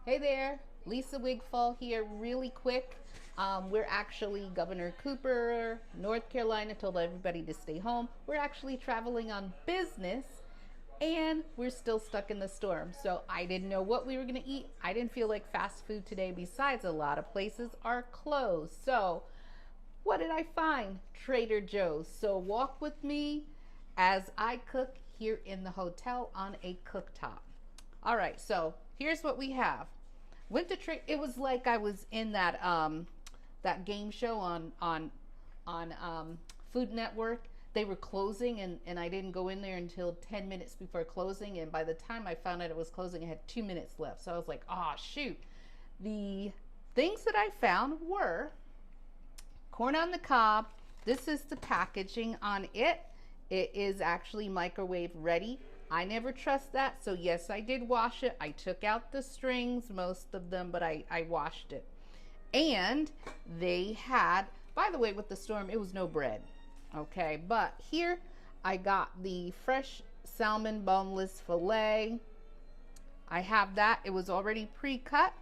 Hey there, Lisa Wigfall here, really quick. We're actually, Governor Cooper, North Carolina, told everybody to stay home. We're actually traveling on business and we're still stuck in the storm. So I didn't know what we were going to eat. I didn't feel like fast food today, besides, a lot of places are closed. So what did I find? Trader Joe's. So walk with me as I cook here in the hotel on a cooktop. All right, so here's what we have. Went to trade. It was like I was in that game show on Food Network. They were closing, and I didn't go in there until 10 minutes before closing. And by the time I found out it was closing, I had 2 minutes left. So I was like, oh shoot. The things that I found were corn on the cob. This is the packaging on it. It is actually microwave ready. I never trust that, so yes, I did wash it. I took out the strings, most of them, but I washed it. And they had, by the way, with the storm, it was no bread. Okay, but here I got the fresh salmon boneless filet. I have that. It was already pre-cut.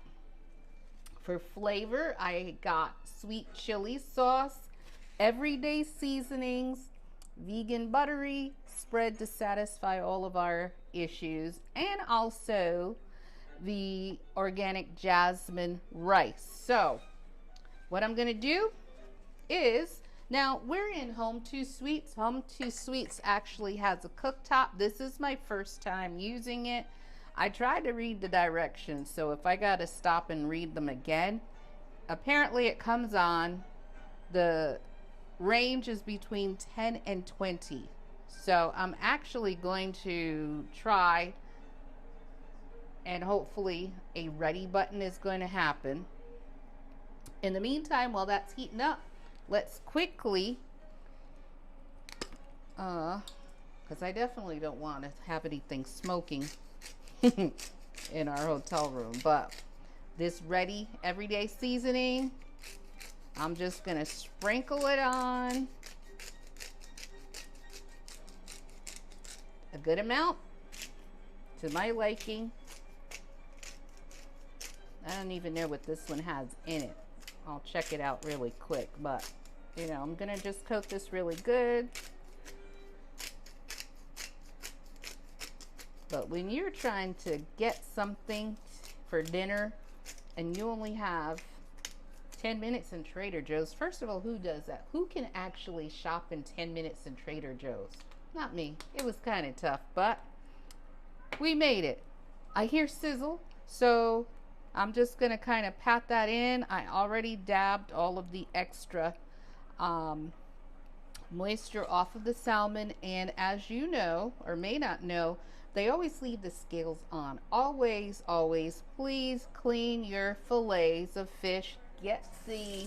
For flavor, I got sweet chili sauce, everyday seasonings, vegan buttery spread to satisfy all of our issues, and also the organic jasmine rice. So what I'm going to do is, now we're in Home 2 Sweets. Home 2 Sweets actually has a cooktop. This is my first time using it. I tried to read the directions, so if I got to stop and read them again, apparently it comes on, the range is between 10 and 20. So I'm actually going to try, and hopefully a ready button is going to happen. In the meantime, while that's heating up, let's quickly, because I definitely don't want to have anything smoking in our hotel room, but this ready everyday seasoning, I'm just gonna sprinkle it on a good amount to my liking. I don't even know what this one has in it. I'll check it out really quick, but you know, I'm gonna just coat this really good. But when you're trying to get something for dinner and you only have 10 minutes in Trader Joe's, first of all, who does that? Who can actually shop in 10 minutes in Trader Joe's? Not me. It was kind of tough, but we made it. I hear sizzle, so I'm just going to kind of pat that in. I already dabbed all of the extra moisture off of the salmon, and as you know, or may not know, they always leave the scales on. Always, always, please clean your fillets of fish. Get the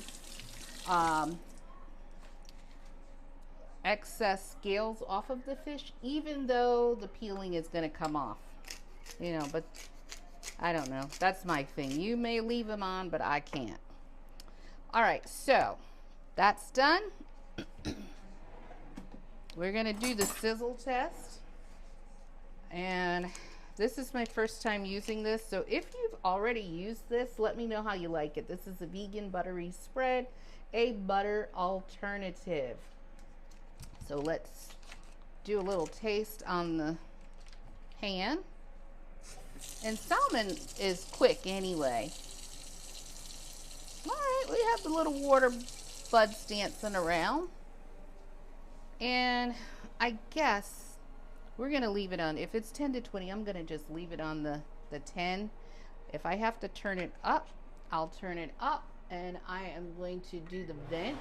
excess scales off of the fish, even though the peeling is going to come off. You know, but I don't know. That's my thing. You may leave them on, but I can't. All right, so that's done. We're going to do the sizzle test. And this is my first time using this. So if you've already used this, let me know how you like it. This is a vegan buttery spread, a butter alternative. So let's do a little taste on the pan. And salmon is quick anyway. All right, we have the little water buds dancing around. And I guess we're going to leave it on. If it's 10 to 20, I'm going to just leave it on the 10. If I have to turn it up, I'll turn it up. And I am going to do the vent.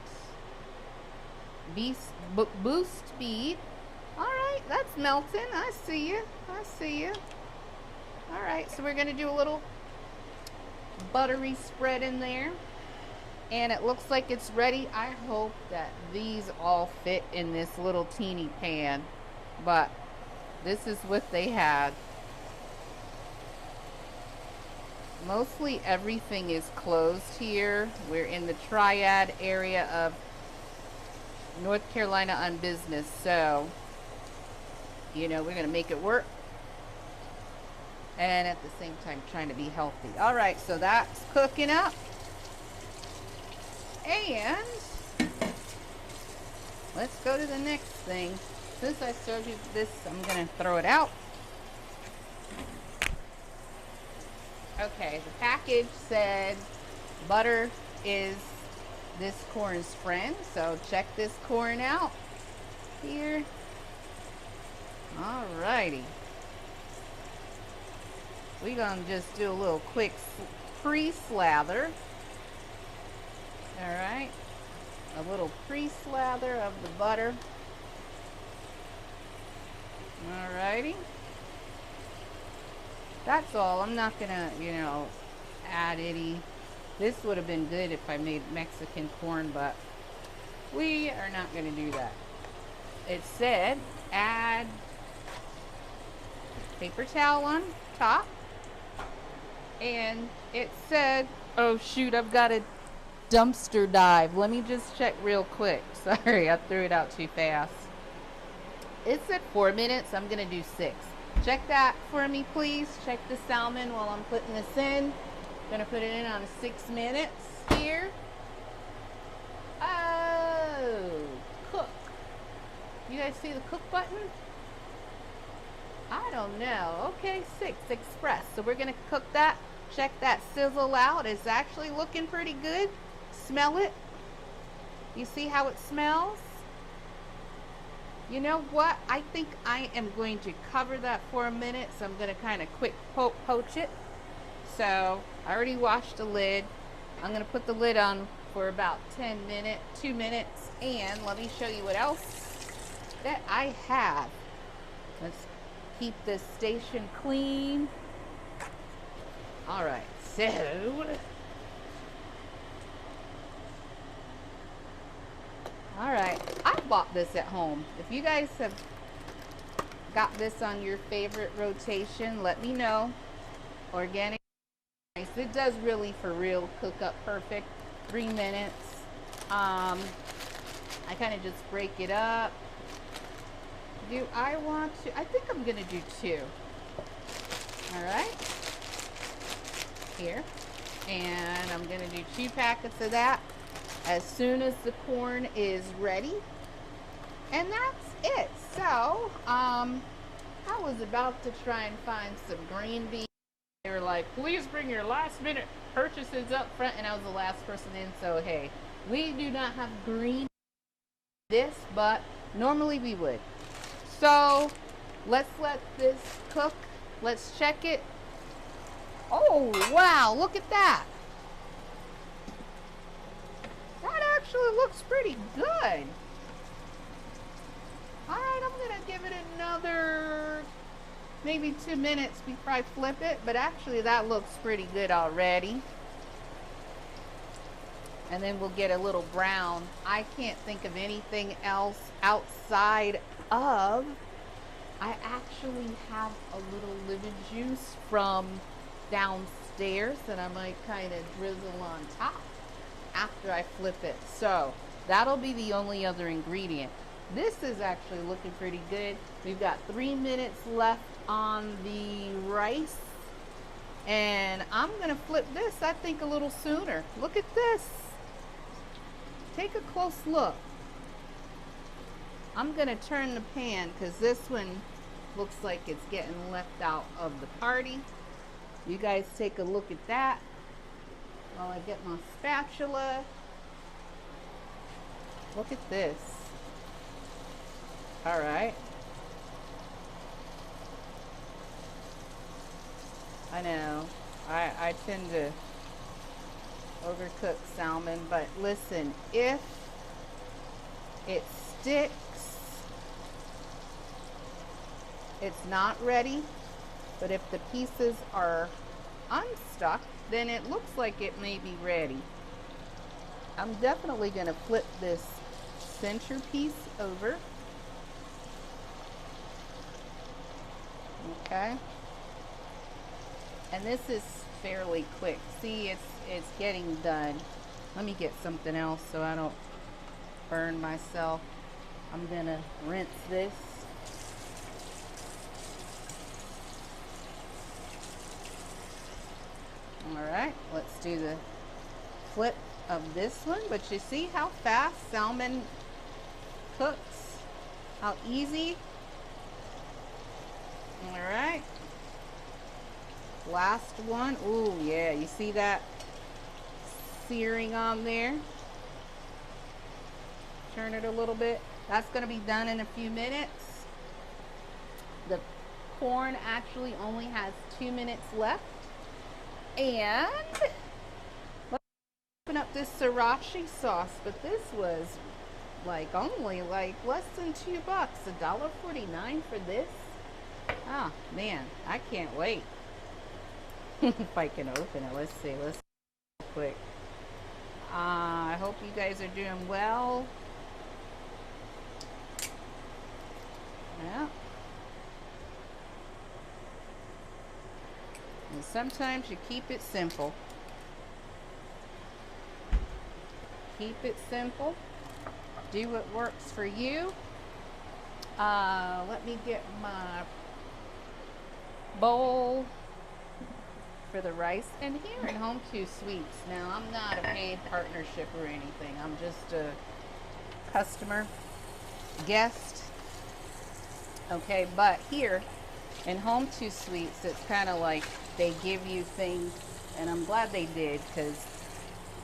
Boost speed. All right, that's melting. I see you. I see you. All right, so we're going to do a little buttery spread in there. And it looks like it's ready. I hope that these all fit in this little teeny pan. But this is what they had. Mostly everything is closed here. We're in the triad area of North Carolina on business. So, you know, we're going to make it work. and at the same time trying to be healthy. All right, so that's cooking up. And let's go to the next thing. Since I showed you this, I'm gonna throw it out. Okay, the package said butter is this corn's friend, so check this corn out here. Alrighty. We're gonna just do a little quick pre-slather. Alright, a little pre-slather of the butter. Alrighty. That's all. I'm not gonna, add any. This would have been good if I made Mexican corn, but we are not gonna do that. It said add paper towel on top, and it said, oh shoot, I've got a dumpster dive. Let me just check real quick. Sorry, I threw it out too fast. It said 4 minutes. I'm gonna do 6. Check that for me, please. Check the salmon while I'm putting this in. Gonna put it in on 6 minutes here. Oh, cook. You guys see the cook button? I don't know. Okay, 6 express. So we're gonna cook that. Check that sizzle out. It's actually looking pretty good. Smell it. You see how it smells? You know what? I think I am going to cover that for a minute. So I'm going to kind of quick poach it. So I already washed the lid. I'm going to put the lid on for about 2 minutes. And let me show you what else that I have. Let's keep this station clean. All right, so all right, I bought this at home. If you guys have got this on your favorite rotation, let me know. Organic rice. It does really for real cook up perfect. 3 minutes. I kind of just break it up. Do I want to? I think I'm gonna do 2. All right. Here. And I'm gonna do 2 packets of that as soon as the corn is ready. And that's it. So, I was about to try and find some green beans. They were like, please bring your last minute purchases up front, and I was the last person in, so hey, we do not have green this, but normally we would. So, let's let this cook. Let's check it. Oh, wow, look at that. That actually looks pretty good. Alright, I'm going to give it another maybe 2 minutes before I flip it. But actually that looks pretty good already. And then we'll get a little brown. I can't think of anything else outside of, I actually have a little lemon juice from downstairs that I might kind of drizzle on top after I flip it. So that'll be the only other ingredient. This is actually looking pretty good. We've got 3 minutes left on the rice, and I'm gonna flip this, I think, a little sooner. Look at this. Take a close look. I'm gonna turn the pan because this one looks like it's getting left out of the party. You guys take a look at that while I get my spatula. Look at this. All right. I know. I tend to overcook salmon, but listen, if it sticks, it's not ready. But if the pieces are unstuck, then it looks like it may be ready. I'm definitely going to flip this centerpiece over. Okay. And this is fairly quick. See, it's getting done. Let me get something else so I don't burn myself. I'm going to rinse this. right, let's do the flip of this one. But you see how fast salmon cooks? How easy? All right. Last one. Ooh, yeah, you see that searing on there? Turn it a little bit. That's going to be done in a few minutes. The corn actually only has 2 minutes left. And let's open up this sriracha sauce, but this was like only like less than $2, $1.49 for this. Oh man, I can't wait. If I can open it, let's see. Let's see real quick. I hope you guys are doing well. Yeah. And sometimes you keep it simple. Keep it simple. Do what works for you. Let me get my bowl for the rice. And here at Home 2 Sweets, now I'm not a paid partnership or anything. I'm just a customer, guest. Okay, but here in Home 2 Sweets, it's kind of like they give you things, and I'm glad they did, because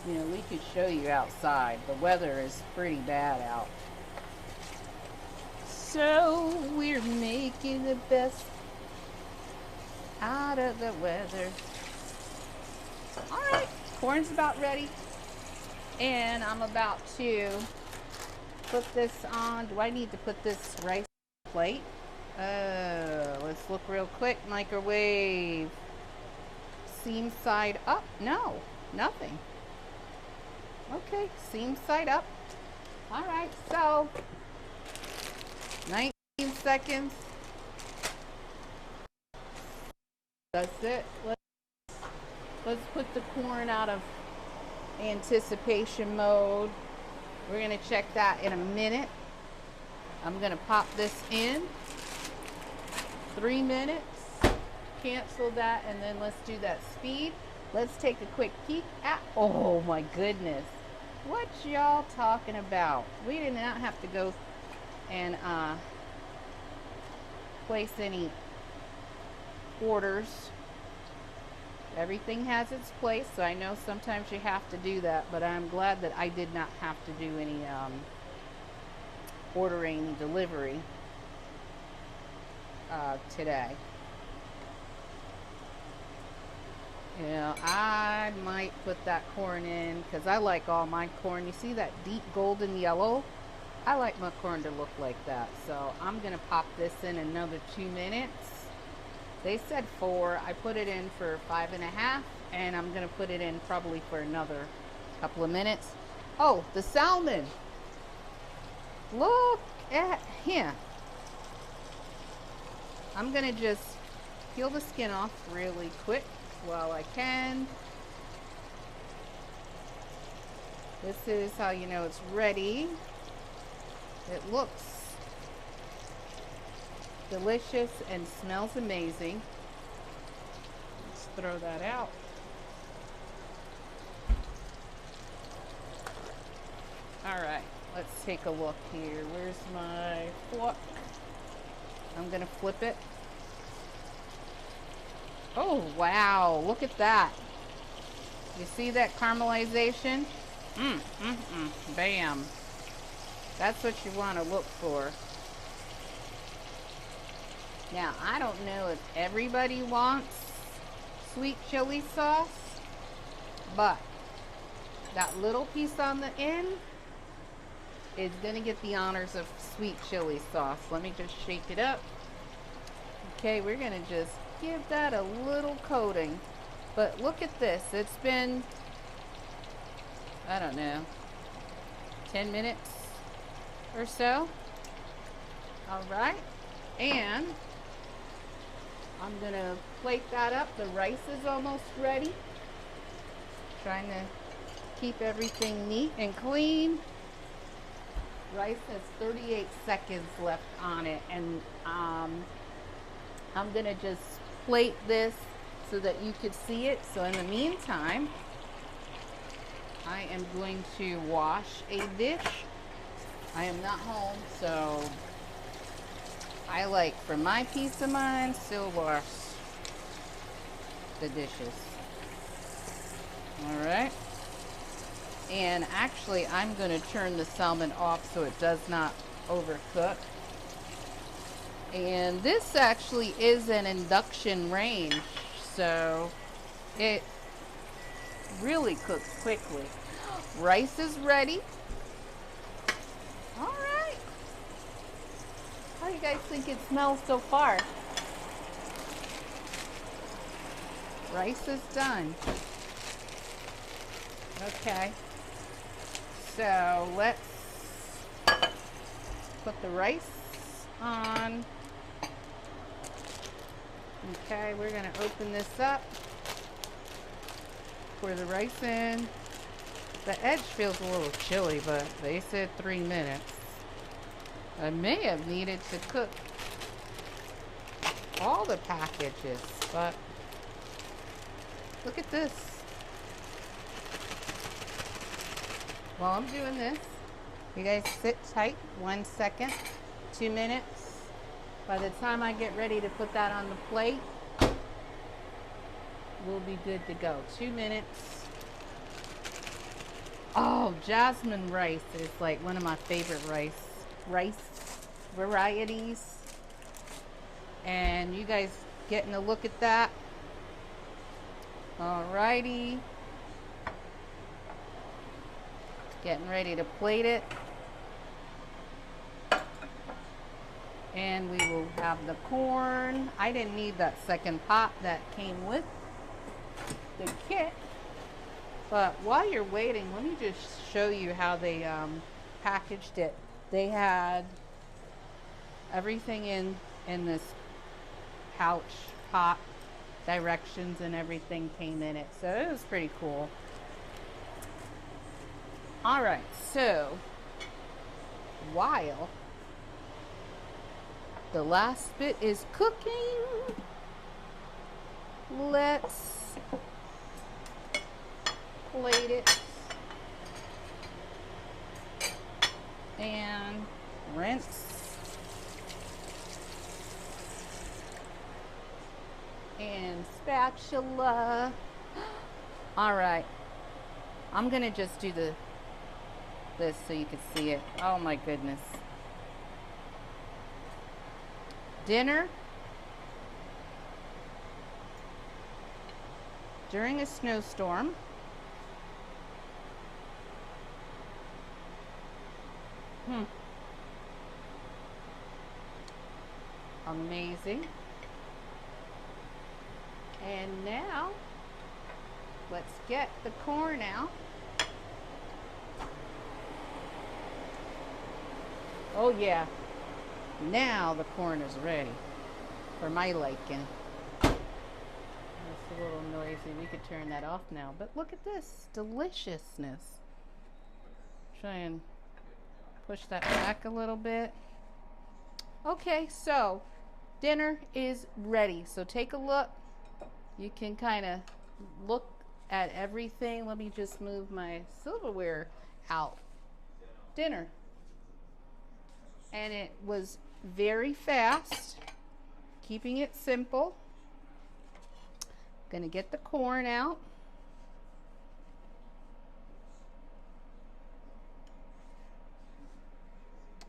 you know, we could show you outside. The weather is pretty bad out. So we're making the best out of the weather. All right, corn's about ready. And I'm about to put this on. Do I need to put this rice plate? Let's look real quick. Microwave. Seam side up. No, nothing. Okay, seam side up. All right, so 19 seconds. That's it. Let's put the corn out of anticipation mode. We're gonna check that in a minute. I'm gonna pop this in. 3 minutes. Cancel that, and then let's do that speed. Let's take a quick peek at, oh my goodness. What y'all talking about? We did not have to go and place any orders. Everything has its place, so I know sometimes you have to do that, but I'm glad that I did not have to do any ordering delivery today. Yeah, I might put that corn in because I like all my corn. You see that deep golden yellow? I like my corn to look like that. So I'm going to pop this in another 2 minutes. They said 4. I put it in for 5.5, and I'm going to put it in probably for another couple of minutes. Oh, the salmon. Look at him. I'm going to just peel the skin off really quick while I can. This is how you know it's ready. It looks delicious and smells amazing. Let's throw that out. All right, let's take a look here. Where's my fork? I'm gonna flip it. Oh, wow, look at that. You see that caramelization? Bam. That's what you want to look for. Now, I don't know if everybody wants sweet chili sauce, but that little piece on the end is going to get the honors of sweet chili sauce. Let me just shake it up. Okay, we're going to just give that a little coating. But look at this. It's been, I don't know, 10 minutes or so. All right. And I'm going to plate that up. The rice is almost ready. Trying to keep everything neat and clean. Rice has 38 seconds left on it. And I'm going to just plate this so that you could see it. So in the meantime, I am going to wash a dish. I am not home, so I like, for my peace of mind, still wash the dishes. All right. And actually, I'm going to turn the salmon off so it does not overcook. And this actually is an induction range, so it really cooks quickly. Rice is ready. All right. How do you guys think it smells so far? Rice is done. Okay. So let's put the rice on. Okay, we're going to open this up. Pour the rice in. The edge feels a little chilly, but they said 3 minutes. I may have needed to cook all the packages, but look at this. While I'm doing this, you guys sit tight 1 second, 2 minutes. By the time I get ready to put that on the plate, we'll be good to go. 2 minutes. Oh, jasmine rice is like one of my favorite rice varieties. And you guys getting a look at that. Alrighty. Getting ready to plate it. And we will have the corn. I didn't need that second pot that came with the kit. But while you're waiting, let me just show you how they packaged it. They had everything in this pouch pot. Directions and everything came in it. So it was pretty cool. All right, so while the last bit is cooking, let's plate it and rinse and spatula. All right, I'm gonna just do this so you can see it. Oh my goodness. Dinner during a snowstorm. Amazing. And now let's get the corn out. Oh yeah, now the corn is ready for my liking. That's a little noisy. We could turn that off now, but look at this deliciousness. Try and push that back a little bit. Okay, so dinner is ready. So take a look. You can kind of look at everything. Let me just move my silverware out. Dinner. And it was very fast, keeping it simple. Gonna get the corn out.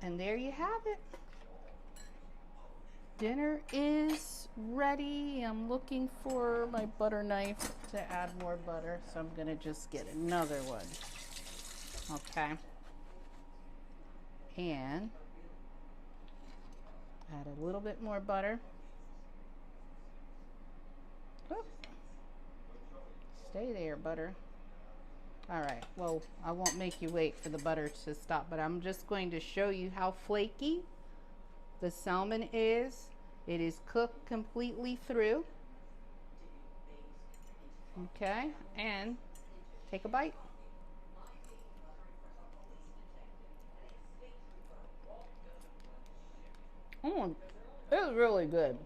And there you have it. Dinner is ready. I'm looking for my butter knife to add more butter, so I'm gonna just get another one. Okay. And add a little bit more butter. Oh. Stay there, butter. All right, well, I won't make you wait for the butter to stop, but I'm just going to show you how flaky the salmon is. It is cooked completely through. Okay, and take a bite. It's really good.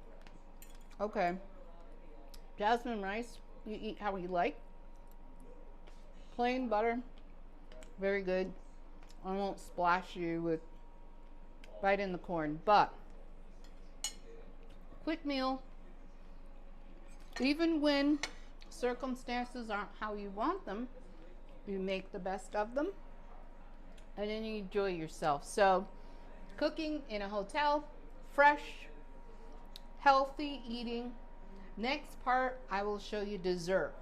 Okay, Jasmine rice, you eat how you like. Plain butter, very good. I won't splash you with right in the corn, but quick meal, even when circumstances aren't how you want them, you make the best of them and then you enjoy yourself. So cooking in a hotel, fresh, healthy eating. Next part, I will show you dessert.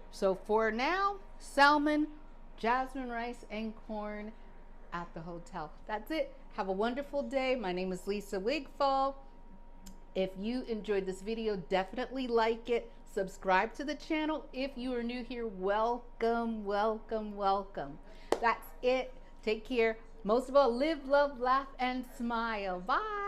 So for now, salmon, jasmine rice, and corn at the hotel. That's it. Have a wonderful day. My name is Lisa Wigfall. If you enjoyed this video, definitely like it. Subscribe to the channel. If you are new here, welcome, welcome, welcome. That's it. Take care. Most of all, live, love, laugh, and smile. Bye.